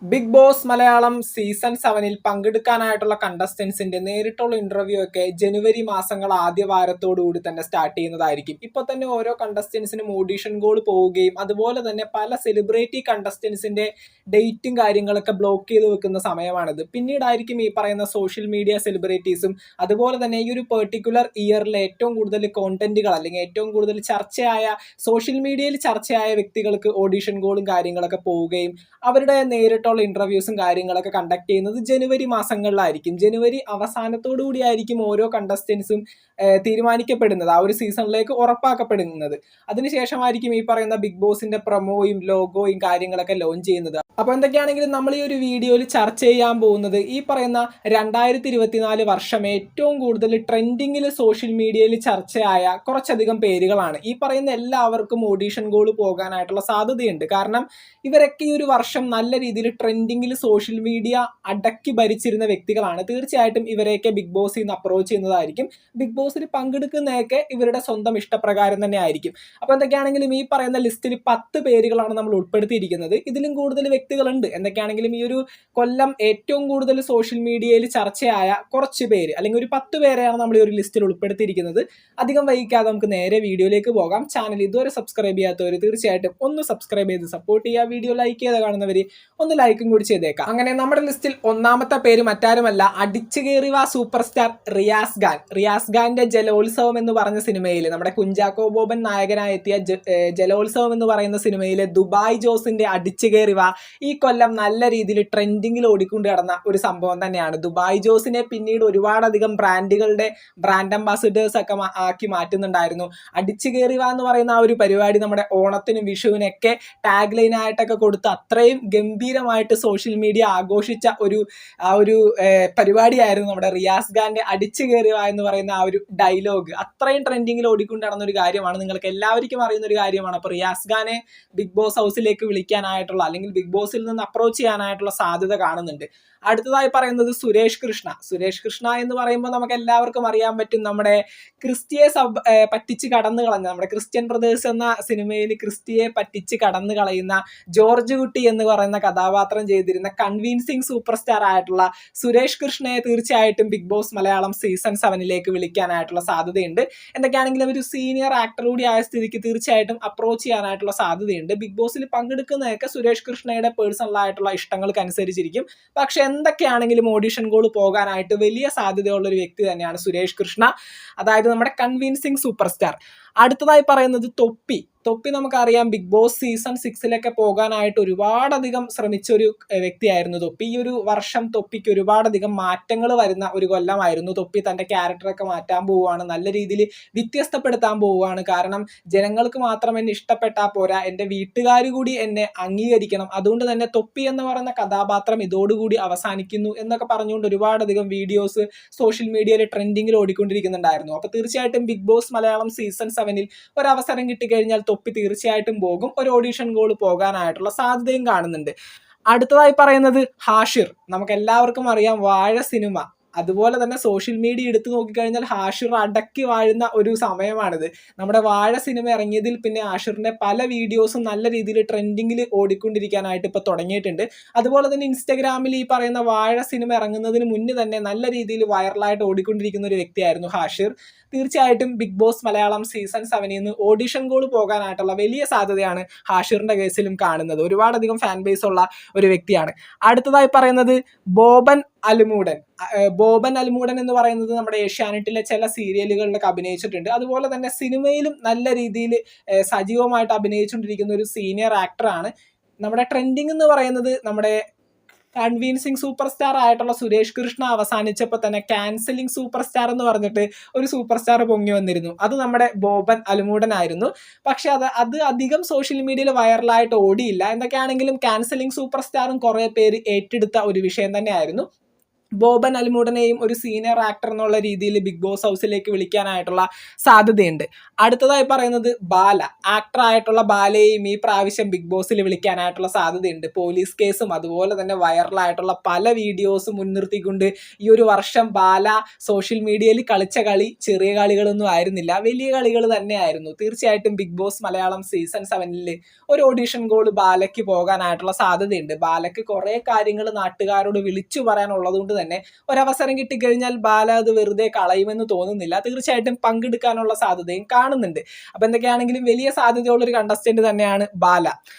Big boss Malayalam season 7 പങ്കെടുക്കാനായിട്ടുള്ള കണ്ടസ്റ്റൻസിന്റെ നേരിട്ടുള്ള interview ഒക്കെ ജനുവരി മാസങ്ങൾ ആദ്യ വാരത്തോടുകൂടി തന്നെ സ്റ്റാർട്ട് ചെയ്യുന്നതായിരിക്കും. ഇപ്പൊ തന്നെ ഓരോ കണ്ടസ്റ്റൻസിനും ഓഡിഷൻ കോൾ പോവുകയും അതുപോലെ തന്നെ പല സെലിബ്രിറ്റി കണ്ടസ്റ്റൻസിന്റെ ഡേറ്റും കാര്യങ്ങളൊക്കെ ബ്ലോക്ക് ചെയ്ത് വെക്കുന്ന സമയമാണിത്. പിന്നീടായിരിക്കും ഈ പറയുന്ന സോഷ്യൽ മീഡിയ സെലിബ്രിറ്റീസും അതുപോലെ തന്നെ ഈ ഒരു പെർട്ടിക്കുലർ ഇയറിലെ ഏറ്റവും കൂടുതൽ കോണ്ടന്റുകൾ അല്ലെങ്കിൽ ഏറ്റവും കൂടുതൽ ചർച്ചയായ സോഷ്യൽ മീഡിയയിൽ ചർച്ചയായ വ്യക്തികൾക്ക് ഓഡിഷൻ കോളും കാര്യങ്ങളൊക്കെ പോവുകയും അവരുടെ നേരിട്ടുള്ള ഇന്റർവ്യൂസും കാര്യങ്ങളൊക്കെ കണ്ടക്ട് ചെയ്യുന്നത് ജനുവരി മാസങ്ങളിലായിരിക്കും. ജനുവരി അവസാനത്തോടു കൂടിയായിരിക്കും ഓരോ കണ്ടസ്റ്റൻസും തീരുമാനിക്കപ്പെടുന്നത്, ആ ഒരു സീസണിലേക്ക് ഉറപ്പാക്കപ്പെടുന്നത്. അതിനുശേഷമായിരിക്കും ഈ പറയുന്ന ബിഗ് ബോസിന്റെ പ്രൊമോയും ലോഗോയും കാര്യങ്ങളൊക്കെ ലോഞ്ച് ചെയ്യുന്നത്. അപ്പൊ എന്തൊക്കെയാണെങ്കിലും നമ്മൾ ഈ ഒരു വീഡിയോയിൽ ചർച്ച ചെയ്യാൻ പോകുന്നത് ഈ പറയുന്ന 2024 വർഷം ഏറ്റവും കൂടുതൽ ട്രെൻഡിങ്ങിൽ സോഷ്യൽ മീഡിയയിൽ ചർച്ചയായ കുറച്ചധികം പേരുകളാണ്. ഈ പറയുന്ന എല്ലാവർക്കും ഓഡീഷൻ കോൾ പോകാനായിട്ടുള്ള സാധ്യതയുണ്ട്. കാരണം ഇവരൊക്കെ ഈ ഒരു വർഷം നല്ല രീതിയിൽ ട്രെൻഡിങ്ങിൽ സോഷ്യൽ മീഡിയ അടക്കി ഭരിച്ചിരുന്ന വ്യക്തികളാണ്. തീർച്ചയായിട്ടും ഇവരെയൊക്കെ ബിഗ് ബോസിൽ നിന്ന് അപ്രോച്ച് ചെയ്യുന്നതായിരിക്കും. ബിഗ് ബോസിൽ പങ്കെടുക്കുന്നതൊക്കെ ഇവരുടെ സ്വന്തം ഇഷ്ടപ്രകാരം തന്നെ ആയിരിക്കും. അപ്പൊ എന്തൊക്കെയാണെങ്കിലും ഈ പറയുന്ന ലിസ്റ്റിൽ 10 പേരുകളാണ് നമ്മൾ ഉൾപ്പെടുത്തിയിരിക്കുന്നത്. ഇതിലും കൂടുതൽ വ്യക്തികളുണ്ട്. എന്തൊക്കെയാണെങ്കിലും ഈ ഒരു കൊല്ലം ഏറ്റവും കൂടുതൽ സോഷ്യൽ മീഡിയയിൽ ചർച്ചയായ കുറച്ച് പേര് അല്ലെങ്കിൽ ഒരു 10 പേരെയാണ് നമ്മൾ ഈ ഒരു ലിസ്റ്റിൽ ഉൾപ്പെടുത്തിയിരിക്കുന്നത്. അധികം വൈകാതെ നമുക്ക് നേരെ വീഡിയോയിലേക്ക് പോകാം. ചാനൽ ഇതുവരെ സബ്സ്ക്രൈബ് ചെയ്യാത്തവർ തീർച്ചയായിട്ടും ഒന്ന് സബ്സ്ക്രൈബ് ചെയ്ത് സപ്പോർട്ട് ചെയ്യുക. വീഡിയോ ലൈക്ക് ചെയ്ത് കാണുന്നവർ ഒന്ന് ലൈക്കും കൂടി ചെയ്തേക്കാം. അങ്ങനെ നമ്മുടെ ലിസ്റ്റിൽ ഒന്നാമത്തെ പേര് മറ്റാരുമല്ല, അടിച്ചു കയറിയ സൂപ്പർ സ്റ്റാർ റിയാസ് ഖാൻ. റിയാസ് ഖാന്റെ ജലോത്സവം എന്ന് പറഞ്ഞ സിനിമയിൽ നമ്മുടെ കുഞ്ചാക്കോ ബോബൻ നായകനായി എത്തിയ ജലോത്സവം എന്ന് പറയുന്ന സിനിമയിലെ ദുബായ് ജോസിന്റെ അടിച്ചു കയറിയ ഈ കൊല്ലം നല്ല രീതിയിൽ ട്രെൻഡിങ്ങിൽ ഓടിക്കൊണ്ട് കിടന്ന ഒരു സംഭവം തന്നെയാണ്. ദുബായ് ജോസിനെ പിന്നീട് ഒരുപാടധികം ബ്രാൻഡുകളുടെ ബ്രാൻഡ് അംബാസിഡേഴ്സ് ഒക്കെ ആക്കി മാറ്റുന്നുണ്ടായിരുന്നു. അടിച്ചു കയറിയ എന്ന് പറയുന്ന ആ ഒരു പരിപാടി നമ്മുടെ ഓണത്തിനും വിഷുവിനൊക്കെ ടാഗ് ലൈൻ ആയിട്ടൊക്കെ കൊടുത്ത് അത്രയും ഗംഭീരമായിട്ട് സോഷ്യൽ മീഡിയ ആഘോഷിച്ച ഒരു പരിപാടിയായിരുന്നു നമ്മുടെ റിയാസ് ഖാന്റെ അടിച്ചു കയറിയ എന്ന് പറയുന്ന ആ ഒരു ഡയലോഗ്. അത്രയും ട്രെൻഡിങ്ങിൽ ഓടിക്കൊണ്ട് നടന്ന ഒരു കാര്യമാണ്, നിങ്ങൾക്ക് എല്ലാവർക്കും അറിയുന്ന ഒരു കാര്യമാണ്. അപ്പൊ റിയാസ് ഖാനെ ബിഗ് ബോസ് ഹൗസിലേക്ക് വിളിക്കാനായിട്ടുള്ള അല്ലെങ്കിൽ ബിഗ് ബോസിൽ നിന്ന് അപ്രോച്ച് ചെയ്യാനായിട്ടുള്ള സാധ്യത കാണുന്നുണ്ട്. അടുത്തതായി പറയുന്നത് സുരേഷ് കൃഷ്ണ. സുരേഷ് കൃഷ്ണ എന്ന് പറയുമ്പോൾ നമുക്ക് എല്ലാവർക്കും അറിയാൻ പറ്റും, നമ്മുടെ ക്രിസ്റ്റിയെ പറ്റിച്ച് കടന്നു കളഞ്ഞ, നമ്മുടെ ക്രിസ്ത്യൻ ബ്രദേഴ്സ് എന്ന സിനിമയിൽ ക്രിസ്റ്റിയെ പറ്റിച്ച് കടന്നു കളയുന്ന ജോർജ് കുട്ടി എന്ന് പറയുന്ന കഥാപാത്രം ചെയ്തിരുന്ന കൺവിൻസിങ് സൂപ്പർ സ്റ്റാർ ആയിട്ടുള്ള സുരേഷ് കൃഷ്ണയെ തീർച്ചയായിട്ടും ബിഗ് ബോസ് മലയാളം സീസൺ 7 വിളിക്കാനായിട്ടുള്ള സാധ്യതയുണ്ട്. എന്തൊക്കെയാണെങ്കിലും ഒരു സീനിയർ ആക്ടർ കൂടി ആയ സ്ഥിതിക്ക് തീർച്ചയായിട്ടും അപ്രോച്ച് ചെയ്യാനായിട്ടുള്ള സാധ്യതയുണ്ട്. ബിഗ് ബോസിൽ പങ്കെടുക്കുന്നതൊക്കെ സുരേഷ് കൃഷ്ണയുടെ പേഴ്സണൽ ആയിട്ടുള്ള ഇഷ്ടങ്ങൾക്ക് അനുസരിച്ചിരിക്കും. പക്ഷെ എന്തൊക്കെയാണെങ്കിലും ഓഡിഷൻ കോൾ പോകാനായിട്ട് വലിയ സാധ്യതയുള്ള ഒരു വ്യക്തി തന്നെയാണ് സുരേഷ് കൃഷ്ണ, അതായത് നമ്മുടെ കൺവിൻസിങ് സൂപ്പർ സ്റ്റാർ. അടുത്തതായി പറയുന്നത് തൊപ്പി. നമുക്കറിയാം, ബിഗ് ബോസ് സീസൺ 6 പോകാനായിട്ട് ഒരുപാടധികം ശ്രമിച്ച ഒരു വ്യക്തിയായിരുന്നു തൊപ്പി. ഈ ഒരു വർഷം തൊപ്പിക്ക് ഒരുപാടധികം മാറ്റങ്ങൾ വരുന്ന ഒരു കൊല്ലമായിരുന്നു. തൊപ്പി തന്റെ ക്യാരക്ടറൊക്കെ മാറ്റാൻ പോവുകയാണ്, നല്ല രീതിയിൽ വ്യത്യസ്തപ്പെടുത്താൻ പോവുകയാണ്. കാരണം ജനങ്ങൾക്ക് മാത്രം എന്നെ ഇഷ്ടപ്പെട്ടാൽ പോരാ, എൻ്റെ വീട്ടുകാർ കൂടി എന്നെ അംഗീകരിക്കണം. അതുകൊണ്ട് തന്നെ തൊപ്പി എന്ന് പറയുന്ന കഥാപാത്രം ഇതോടുകൂടി അവസാനിക്കുന്നു എന്നൊക്കെ പറഞ്ഞുകൊണ്ട് ഒരുപാടധികം വീഡിയോസ് സോഷ്യൽ മീഡിയയിൽ ട്രെൻഡിങ്ങിൽ ഓടിക്കൊണ്ടിരിക്കുന്നുണ്ടായിരുന്നു. അപ്പൊ തീർച്ചയായിട്ടും ബിഗ് ബോസ് മലയാളം സീസൺ 7 ഒരു അവസരം കിട്ടിക്കഴിഞ്ഞാൽ തൊപ്പി തീർച്ചയായിട്ടും പോകും. ഒരു ഓഡിഷൻ കോൾ പോകാനായിട്ടുള്ള സാധ്യതയും കാണുന്നുണ്ട്. അടുത്തതായി പറയുന്നത് ഹാഷിർ. നമുക്ക് എല്ലാവർക്കും അറിയാം, വാഴ സിനിമ, അതുപോലെ തന്നെ സോഷ്യൽ മീഡിയ എടുത്തു നോക്കിക്കഴിഞ്ഞാൽ ഹാഷിർ അടക്കി വാഴുന്ന ഒരു സമയമാണിത്. നമ്മുടെ വാഴ സിനിമ ഇറങ്ങിയതിൽ പിന്നെ ഹാഷിറിന്റെ പല വീഡിയോസും നല്ല രീതിയിൽ ട്രെൻഡിങ്ങിൽ ഓടിക്കൊണ്ടിരിക്കാനായിട്ട് ഇപ്പൊ തുടങ്ങിയിട്ടുണ്ട്. അതുപോലെ തന്നെ ഇൻസ്റ്റഗ്രാമിൽ ഈ പറയുന്ന വാഴ സിനിമ ഇറങ്ങുന്നതിന് മുന്നേ തന്നെ നല്ല രീതിയിൽ വൈറലായിട്ട് ഓടിക്കൊണ്ടിരിക്കുന്ന ഒരു വ്യക്തിയായിരുന്നു ഹാഷിർ. തീർച്ചയായിട്ടും big boss Malayalam season 7 audition call പോകാനായിട്ടുള്ള വലിയ സാധ്യതയാണ് ഹാഷിറിന്റെ കേസിലും കാണുന്നത്. ഒരുപാടധികം ഫാൻ ബേസ് ഉള്ള ഒരു വ്യക്തിയാണ്. അടുത്തതായി പറയുന്നത് ബോബൻ അൽമൂഡൻ. ബോബൻ അൽമൂഡൻ എന്ന് പറയുന്നത് നമ്മുടെ ഏഷ്യാനെറ്റിലെ ചില സീരിയലുകളിലൊക്കെ അഭിനയിച്ചിട്ടുണ്ട്. അതുപോലെ തന്നെ സിനിമയിലും നല്ല രീതിയിൽ സജീവമായിട്ട് അഭിനയിച്ചുകൊണ്ടിരിക്കുന്ന ഒരു സീനിയർ ആക്ടറാണ്. നമ്മുടെ ട്രെൻഡിങ് എന്ന് പറയുന്നത് നമ്മുടെ കൺവിൻസിങ് സൂപ്പർ സ്റ്റാർ ആയിട്ടുള്ള സുരേഷ് കൃഷ്ണ അവസാനിച്ചപ്പോൾ തന്നെ ക്യാൻസലിംഗ് സൂപ്പർ സ്റ്റാർ എന്ന് പറഞ്ഞിട്ട് ഒരു സൂപ്പർ സ്റ്റാർ പൊങ്ങി വന്നിരുന്നു. അത് നമ്മുടെ ബോബൻ അൽമൂഡൻ ആയിരുന്നു. പക്ഷെ അത് അധികം സോഷ്യൽ മീഡിയയിൽ വൈറലായിട്ട് ഓടിയില്ല. എന്തൊക്കെയാണെങ്കിലും ക്യാൻസലിംഗ് സൂപ്പർ സ്റ്റാറും കുറെ പേര് ഏറ്റെടുത്ത ഒരു വിഷയം തന്നെയായിരുന്നു. ബോബൻ അൽമൂഡനെയും ഒരു സീനിയർ ആക്ടർ എന്നുള്ള രീതിയിൽ ബിഗ് ബോസ് ഹൗസിലേക്ക് വിളിക്കാനായിട്ടുള്ള സാധ്യതയുണ്ട്. അടുത്തതായി പറയുന്നത് ബാല, ആക്ടർ ആയിട്ടുള്ള ബാലയെയും ഈ പ്രാവശ്യം ബിഗ് ബോസിൽ വിളിക്കാനായിട്ടുള്ള സാധ്യതയുണ്ട്. പോലീസ് കേസും അതുപോലെ തന്നെ വൈറലായിട്ടുള്ള പല വീഡിയോസും മുൻനിർത്തിക്കൊണ്ട് ഈ ഒരു വർഷം ബാല സോഷ്യൽ മീഡിയയിൽ കളിച്ച കളി ചെറിയ കളികളൊന്നും ആയിരുന്നില്ല, വലിയ കളികൾ തന്നെയായിരുന്നു. തീർച്ചയായിട്ടും ബിഗ് ബോസ് മലയാളം സീസൺ 7 ഒരു ഓഡിഷൻ കോൾ ബാലയ്ക്ക് പോകാനായിട്ടുള്ള സാധ്യതയുണ്ട്. ബാലയ്ക്ക് കുറേ കാര്യങ്ങൾ നാട്ടുകാരോട് വിളിച്ചു പറയാനുള്ളത് കൊണ്ട് തന്നെ ഒരവസരം കിട്ടിക്കഴിഞ്ഞാൽ ബാല അത് വെറുതെ കളയുമെന്ന് തോന്നുന്നില്ല. തീർച്ചയായിട്ടും പങ്കെടുക്കാനുള്ള സാധ്യതയും കാണുന്നുണ്ട്. അപ്പൊ എന്തൊക്കെയാണെങ്കിലും വലിയ സാധ്യതയുള്ള ഒരു കണ്ടസ്റ്റന്റ് തന്നെയാണ് ബാല.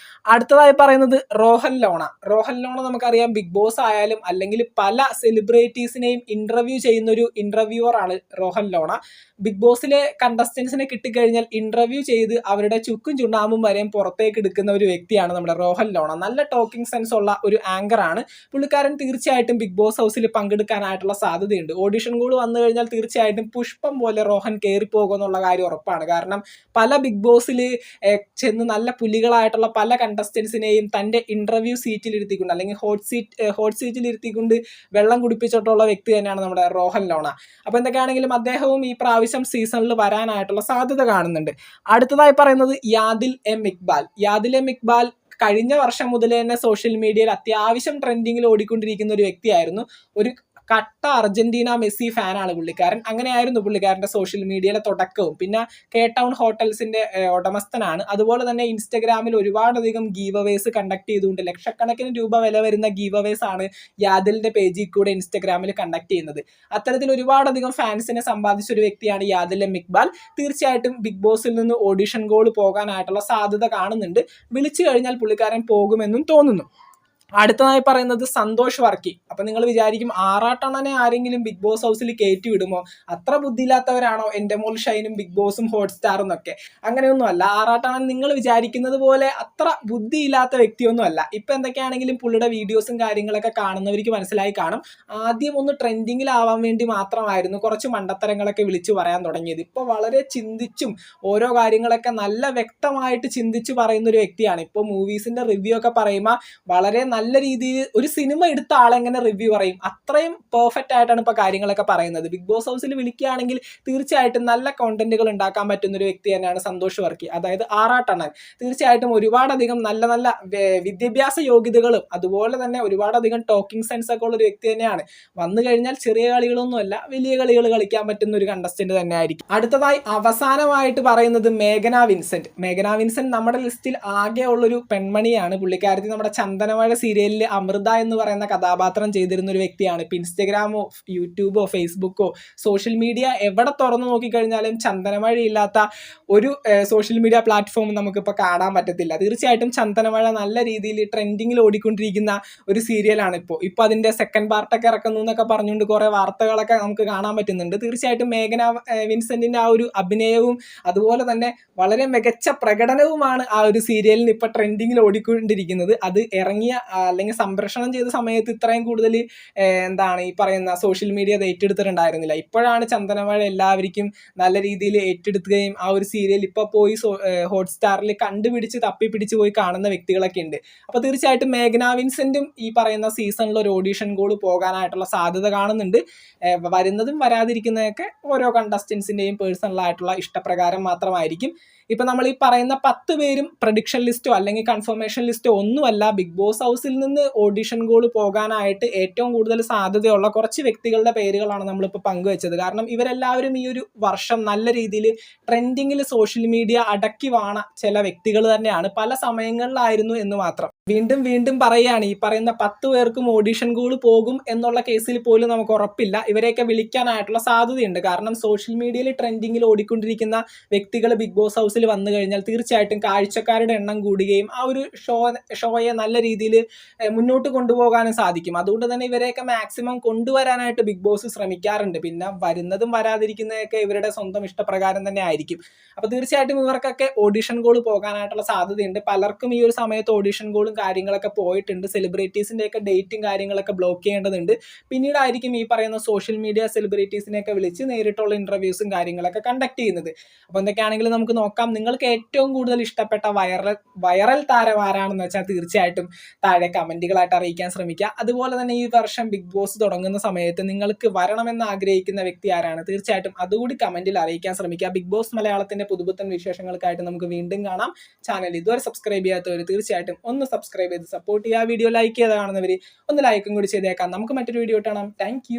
അടുത്തതായി പറയുന്നത് റോഹൻ ലോണ. റോഹൻ ലോണ നമുക്കറിയാം ബിഗ് ബോസ് ആയാലും അല്ലെങ്കിൽ പല സെലിബ്രിറ്റീസിനെയും ഇന്റർവ്യൂ ചെയ്യുന്ന ഒരു ഇന്റർവ്യൂവർ ആണ് റോഹൻ ലോണ. ബിഗ് ബോസിലെ കണ്ടസ്റ്റൻസിനെ കിട്ടിക്കഴിഞ്ഞാൽ ഇന്റർവ്യൂ ചെയ്ത് അവരുടെ ചുക്കും ചുണ്ണാമ്പും വരെയും പുറത്തേക്ക് എടുക്കുന്ന ഒരു വ്യക്തിയാണ് നമ്മുടെ റോഹൻ ലോണ. നല്ല ടോക്കിംഗ് സെൻസ് ഉള്ള ഒരു ആങ്കർ ആണ് പുള്ളിക്കാരൻ. തീർച്ചയായിട്ടും ബിഗ് ബോസ് ഹൗസിൽ പങ്കെടുക്കാനായിട്ടുള്ള സാധ്യതയുണ്ട്. ഓഡിഷൻ കോൾ വന്നു കഴിഞ്ഞാൽ തീർച്ചയായിട്ടും പുഷ്പം പോലെ റോഹൻ കയറിപ്പോകുമെന്നുള്ള കാര്യം ഉറപ്പാണ്. കാരണം പല ബിഗ് ബോസിൽ ചെന്ന് നല്ല പുലികളായിട്ടുള്ള പല കണ്ടസ്റ്റൻസിനെയും തന്റെ ഇന്റർവ്യൂ സീറ്റിൽ ഇരുത്തിക്കൊണ്ട് അല്ലെങ്കിൽ ഹോട്ട് സീറ്റിൽ ഇരുത്തിക്കൊണ്ട് വെള്ളം കുടിപ്പിച്ചിട്ടുള്ള വ്യക്തി തന്നെയാണ് നമ്മുടെ റോഹൻ ലോണ. അപ്പൊ എന്തൊക്കെയാണെങ്കിലും അദ്ദേഹവും ഈ പ്രാവശ്യം സീസണിൽ വരാനായിട്ടുള്ള സാധ്യത കാണുന്നുണ്ട്. അടുത്തതായി പറയുന്നത് യാദിൽ എം ഇക്ബാൽ. യാദിൽ എം ഇക്ബാൽ കഴിഞ്ഞ വർഷം മുതൽ തന്നെ സോഷ്യൽ മീഡിയയിൽ അത്യാവശ്യം ട്രെൻഡിങ്ങിൽ ഓടിക്കൊണ്ടിരിക്കുന്ന ഒരു വ്യക്തിയായിരുന്നു. ഒരു കട്ട അർജന്റീന മെസ്സി ഫാനാണ് പുള്ളിക്കാരൻ. അങ്ങനെയായിരുന്നു പുള്ളിക്കാരന്റെ സോഷ്യൽ മീഡിയയിലെ തുടക്കവും. പിന്നെ കെ ടൗൺ ഹോട്ടൽസിന്റെ ഉടമസ്ഥനാണ്. അതുപോലെ തന്നെ ഇൻസ്റ്റഗ്രാമിൽ ഒരുപാടധികം ഗീവ് അവേസ് കണ്ടക്ട് ചെയ്തുകൊണ്ട് ലക്ഷക്കണക്കിന് രൂപ വില വരുന്ന ഗീവ് അവേസ് ആണ് യാദിലിന്റെ പേജിൽ കൂടെ ഇൻസ്റ്റഗ്രാമിൽ കണ്ടക്ട് ചെയ്യുന്നത്. അത്തരത്തിൽ ഒരുപാടധികം ഫാൻസിനെ സമ്പാദിച്ച ഒരു വ്യക്തിയാണ് യാദിൽ എം ഇക്ബാൽ. തീർച്ചയായിട്ടും ബിഗ് ബോസിൽ നിന്ന് ഓഡിഷൻ കോൾ പോകാനായിട്ടുള്ള സാധ്യത കാണുന്നുണ്ട്. വിളിച്ചു കഴിഞ്ഞാൽ പുള്ളിക്കാരൻ പോകുമെന്നും തോന്നുന്നു. അടുത്തതായി പറയുന്നത് സന്തോഷ് വർക്കി. അപ്പൊ നിങ്ങൾ വിചാരിക്കും ആറാട്ടണ്ണനെ ആരെങ്കിലും ബിഗ് ബോസ് ഹൗസിൽ കയറ്റി വിടുമോ, അത്ര ബുദ്ധിയില്ലാത്തവരാണോ എൻ്റെ മോൾ ഷൈനും ബിഗ് ബോസും ഹോട്ട്സ്റ്റാറും എന്നൊക്കെ? അങ്ങനെയൊന്നും അല്ല. ആറാട്ടണ്ണൻ നിങ്ങൾ വിചാരിക്കുന്നത് പോലെ അത്ര ബുദ്ധിയില്ലാത്ത വ്യക്തിയൊന്നും അല്ല. ഇപ്പൊ എന്തൊക്കെയാണെങ്കിലും പുള്ളിയുടെ വീഡിയോസും കാര്യങ്ങളൊക്കെ കാണുന്നവർക്ക് മനസ്സിലായി കാണും. ആദ്യം ഒന്ന് ട്രെൻഡിങ്ങിലാവാൻ വേണ്ടി മാത്രമായിരുന്നു കുറച്ച് മണ്ടത്തരങ്ങളൊക്കെ വിളിച്ചു പറയാൻ തുടങ്ങിയത്. ഇപ്പൊ വളരെ ചിന്തിച്ചും ഓരോ കാര്യങ്ങളൊക്കെ നല്ല വ്യക്തമായിട്ട് ചിന്തിച്ചു പറയുന്ന ഒരു വ്യക്തിയാണ്. ഇപ്പൊ മൂവീസിന്റെ റിവ്യൂ ഒക്കെ പറയുമ്പോൾ വളരെ നല്ല രീതിയിൽ ഒരു സിനിമ എടുത്ത ആളെങ്ങനെ റിവ്യൂ പറയും, അത്രയും പെർഫെക്റ്റ് ആയിട്ടാണ് ഇപ്പൊ കാര്യങ്ങളൊക്കെ പറയുന്നത്. ബിഗ് ബോസ് ഹൗസിൽ വിളിക്കുകയാണെങ്കിൽ തീർച്ചയായിട്ടും നല്ല കോണ്ടന്റുകൾ ഉണ്ടാക്കാൻ പറ്റുന്ന ഒരു വ്യക്തി തന്നെയാണ് സന്തോഷ് വർക്കി, അതായത് ആറാട്ടണ്ണൻ. തീർച്ചയായിട്ടും ഒരുപാടധികം നല്ല നല്ല വിദ്യാഭ്യാസ യോഗ്യതകളും അതുപോലെ തന്നെ ഒരുപാടധികം ടോക്കിംഗ് സെൻസ് ഒക്കെ ഉള്ള ഒരു വ്യക്തി തന്നെയാണ്. വന്നു കഴിഞ്ഞാൽ ചെറിയ കളികളൊന്നുമല്ല, വലിയ കളികൾ കളിക്കാൻ പറ്റുന്ന ഒരു കണ്ടസ്റ്റന്റ് തന്നെ ആയിരിക്കും. അടുത്തതായി അവസാനമായിട്ട് പറയുന്നത് മേഘന വിൻസെന്റ്. മേഘന വിൻസെന്റ് നമ്മുടെ ലിസ്റ്റിൽ ആകെ ഉള്ളൊരു പെൺമണിയാണ്. പുള്ളിക്കാരത്തി നമ്മുടെ ചന്ദനമഴ സീരിയലിൽ അമൃത എന്ന് പറയുന്ന കഥാപാത്രം ചെയ്തിരുന്ന ഒരു വ്യക്തിയാണ്. ഇപ്പം ഇൻസ്റ്റഗ്രാമോ യൂട്യൂബോ ഫേസ്ബുക്കോ സോഷ്യൽ മീഡിയ എവിടെ തുറന്നു നോക്കിക്കഴിഞ്ഞാലും ചന്ദനമഴ ഇല്ലാത്ത ഒരു സോഷ്യൽ മീഡിയ പ്ലാറ്റ്ഫോം നമുക്കിപ്പോൾ കാണാൻ പറ്റത്തില്ല. തീർച്ചയായിട്ടും ചന്ദനമഴ നല്ല രീതിയിൽ ട്രെൻഡിങ്ങിൽ ഓടിക്കൊണ്ടിരിക്കുന്ന ഒരു സീരിയലാണ്. ഇപ്പോൾ അതിൻ്റെ സെക്കൻഡ് പാർട്ടൊക്കെ ഇറക്കുന്നു എന്നൊക്കെ പറഞ്ഞുകൊണ്ട് കുറേ വാർത്തകളൊക്കെ നമുക്ക് കാണാൻ പറ്റുന്നുണ്ട്. തീർച്ചയായിട്ടും മേഘന വിൻസെന്റിന്റെ ആ ഒരു അഭിനയവും അതുപോലെ തന്നെ വളരെ മികച്ച പ്രകടനവുമാണ് ആ ഒരു സീരിയലിന് ഇപ്പോൾ ട്രെൻഡിങ്ങിൽ ഓടിക്കൊണ്ടിരിക്കുന്നത്. അത് ഇറങ്ങിയ അല്ലെങ്കിൽ സംപ്രേഷണം ചെയ്ത സമയത്ത് ഇത്രയും കൂടുതൽ എന്താണ് ഈ പറയുന്ന സോഷ്യൽ മീഡിയ അത് ഏറ്റെടുത്തിട്ടുണ്ടായിരുന്നില്ല. ഇപ്പോഴാണ് ചന്ദനമഴ എല്ലാവർക്കും നല്ല രീതിയിൽ ഏറ്റെടുക്കുകയും ആ ഒരു സീരിയൽ ഇപ്പോൾ പോയി ഹോട്ട്സ്റ്റാറിൽ കണ്ടുപിടിച്ച് തപ്പിപ്പിടിച്ച് പോയി കാണുന്ന വ്യക്തികളൊക്കെ ഉണ്ട്. അപ്പോൾ തീർച്ചയായിട്ടും മേഘന വിൻസെന്റും ഈ പറയുന്ന സീസണിൽ ഒരു ഓഡീഷൻ കോൾ പോകാനായിട്ടുള്ള സാധ്യത കാണുന്നുണ്ട്. വരുന്നതും വരാതിരിക്കുന്നതൊക്കെ ഓരോ കണ്ടസ്റ്റൻസിൻ്റെയും പേഴ്സണലായിട്ടുള്ള ഇഷ്ടപ്രകാരം മാത്രമായിരിക്കും. ഇപ്പം നമ്മൾ ഈ പറയുന്ന 10 പേരും പ്രഡിക്ഷൻ ലിസ്റ്റോ അല്ലെങ്കിൽ കൺഫർമേഷൻ ലിസ്റ്റോ ഒന്നുമല്ല. ബിഗ് ബോസ് ഹൗസിൽ നിന്ന് ഓഡിഷൻ കോൾ പോകാനായിട്ട് ഏറ്റവും കൂടുതൽ സാധ്യതയുള്ള കുറച്ച് വ്യക്തികളുടെ പേരുകളാണ് നമ്മളിപ്പോൾ പങ്കുവെച്ചത്. കാരണം ഇവരെല്ലാവരും ഈ ഒരു വർഷം നല്ല രീതിയിൽ ട്രെൻഡിങ്ങിൽ സോഷ്യൽ മീഡിയ അടക്കി വാണ ചില വ്യക്തികൾ തന്നെയാണ്. പല സമയങ്ങളിലായിരുന്നു എന്ന് മാത്രം. വീണ്ടും വീണ്ടും പറയുകയാണ്, ഈ പറയുന്ന 10 പേർക്കും ഓഡിഷൻ കോൾ പോകും എന്നുള്ള കേസിൽ പോലും നമുക്ക് ഉറപ്പില്ല. ഇവരെയൊക്കെ വിളിക്കാനായിട്ടുള്ള സാധ്യതയുണ്ട്. കാരണം സോഷ്യൽ മീഡിയയിൽ ട്രെൻഡിങ്ങിൽ ഓടിക്കൊണ്ടിരിക്കുന്ന വ്യക്തികൾ ബിഗ് ബോസ് ഹൗസിൽ വന്നു കഴിഞ്ഞാൽ തീർച്ചയായിട്ടും കാഴ്ചക്കാരുടെ എണ്ണം കൂടുകയും ആ ഒരു ഷോയെ നല്ല രീതിയിൽ മുന്നോട്ട് കൊണ്ടുപോകാനും സാധിക്കും. അതുകൊണ്ട് തന്നെ ഇവരെയൊക്കെ മാക്സിമം കൊണ്ടുവരാനായിട്ട് ബിഗ് ബോസ് ശ്രമിക്കാറുണ്ട്. പിന്നെ വരുന്നതും വരാതിരിക്കുന്നതൊക്കെ ഇവരുടെ സ്വന്തം ഇഷ്ടപ്രകാരം തന്നെ ആയിരിക്കും. അപ്പോൾ തീർച്ചയായിട്ടും ഇവർക്കൊക്കെ ഓഡിഷൻ കോൾ പോകാനായിട്ടുള്ള സാധ്യതയുണ്ട്. പലർക്കും ഈ ഒരു സമയത്ത് ഓഡിഷൻ കോളും കാര്യങ്ങളൊക്കെ പോയിട്ടുണ്ട്. സെലിബ്രിറ്റീസിൻ്റെയൊക്കെ ഡേറ്റും കാര്യങ്ങളൊക്കെ ബ്ലോക്ക് ചെയ്യേണ്ടതുണ്ട്. പിന്നീടായിരിക്കും ഈ പറയുന്ന സോഷ്യൽ മീഡിയ സെലിബ്രിറ്റീസിനെയൊക്കെ വിളിച്ച് നേരിട്ടുള്ള ഇന്റർവ്യൂസും കാര്യങ്ങളൊക്കെ കണ്ടക്ട് ചെയ്യുന്നത്. അപ്പോൾ എന്തൊക്കെയാണെങ്കിലും നമുക്ക് നോക്കാം. മലയാളം നിങ്ങൾക്ക് ഏറ്റവും കൂടുതൽ ഇഷ്ടപ്പെട്ട വൈറൽ താരം ആരാണെന്ന് വെച്ചാൽ തീർച്ചയായിട്ടും താഴെ കമന്റുകളായിട്ട് അറിയിക്കാൻ ശ്രമിക്കുക. അതുപോലെ തന്നെ ഈ വർഷം ബിഗ് ബോസ് തുടങ്ങുന്ന സമയത്ത് നിങ്ങൾക്ക് വരണമെന്ന് ആഗ്രഹിക്കുന്ന വ്യക്തി ആരാണ്, തീർച്ചയായിട്ടും അതുകൂടി കമന്റിൽ അറിയിക്കാൻ ശ്രമിക്കുക. ബിഗ് ബോസ് മലയാളത്തിന്റെ പുതുപുത്തൻ വിശേഷങ്ങൾക്കായിട്ട് നമുക്ക് വീണ്ടും കാണാം. ചാനൽ ഇതുവരെ സബ്സ്ക്രൈബ് ചെയ്യാത്തവർ തീർച്ചയായിട്ടും ഒന്ന് സബ്സ്ക്രൈബ് ചെയ്ത് സപ്പോർട്ട് ചെയ്യുക. വീഡിയോ ലൈക്ക് ചെയ്ത് കാണുന്നവർ ഒന്ന് ലൈക്കും കൂടി ചെയ്തേക്കാം. നമുക്ക് മറ്റൊരു വീഡിയോ കാണാം. താങ്ക്